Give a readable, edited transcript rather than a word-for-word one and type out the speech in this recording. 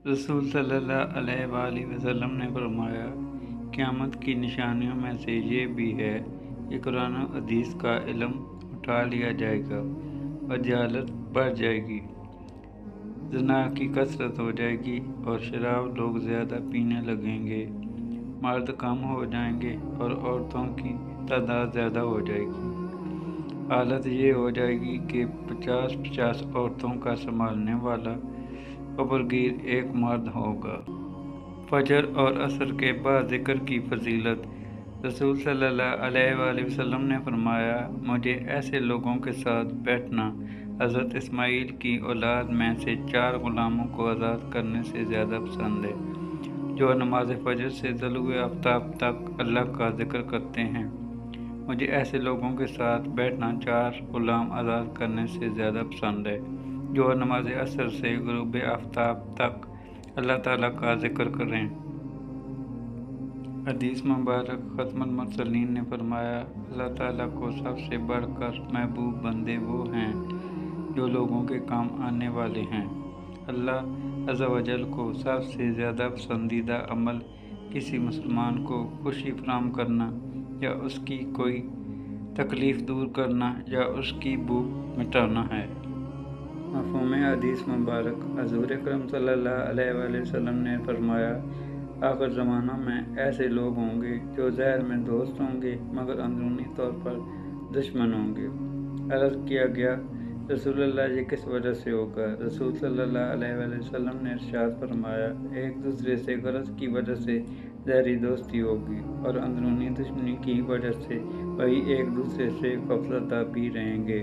रसूल सल्लल्लाहु अलैहि वआलिहि वसल्लम ने फरमाया, क़यामत की निशानियों में से ये भी है कि कुरान और हदीस का इल्म उठा लिया जाएगा और जहालत बढ़ जाएगी, ज़िना की कसरत हो जाएगी और शराब लोग ज़्यादा पीने लगेंगे, मर्द कम हो जाएंगे और औरतों की तादाद ज़्यादा हो जाएगी। हालत ये हो जाएगी कि 50-50 औरतों का संभालने वाला कब्रगीर एक मर्द होगा। फजर और असर के बाद ज़िक्र की फजीलत। रसूल सल्लल्लाहु अलैहि वसल्लम ने फरमाया, मुझे ऐसे लोगों के साथ बैठना हज़रत इस्माईल की औलाद में से 4 ग़ुलामों को आज़ाद करने से ज़्यादा पसंद है, जो नमाज फजर से ज़ुलूए आफ्ताब तक अल्लाह का ज़िक्र करते हैं। मुझे ऐसे लोगों के साथ बैठना 4 ग़ुलाम आज़ाद करने से ज़्यादा पसंद है, जो नमाज असर से ग़ुरूब आफ्ताब तक अल्लाह ताला का ज़िक्र करें। हदीस मुबारक। ख़त्मुल मुरसलीन ने फरमाया, अल्लाह ताला को सबसे बढ़कर महबूब बंदे वो हैं जो लोगों के काम आने वाले हैं। अल्लाह अज़्ज़ा व जल को सबसे ज़्यादा पसंदीदा अमल किसी मुसलमान को खुशी फराहम करना या उसकी कोई तकलीफ़ दूर करना या उसकी भूख मिटाना है। मफ़हूम हदीस मुबारक। हज़ूर अकरम सल्लल्लाहु अलैहि वसल्लम ने फरमाया, आखिर ज़माना में ऐसे लोग होंगे जो ज़ाहिर में दोस्त होंगे मगर अंदरूनी तौर पर दुश्मन होंगे। अर्ज़ किया गया, रसूलल्लाह ये किस वजह से होगा? रसूल सल्लल्लाहु अलैहि वसल्लम ने इरशाद फरमाया, एक दूसरे से गरज की वजह से ज़ाहिरी दोस्ती होगी और अंदरूनी दुश्मनी की वजह से वही एक दूसरे से खौफज़दा भी रहेंगे।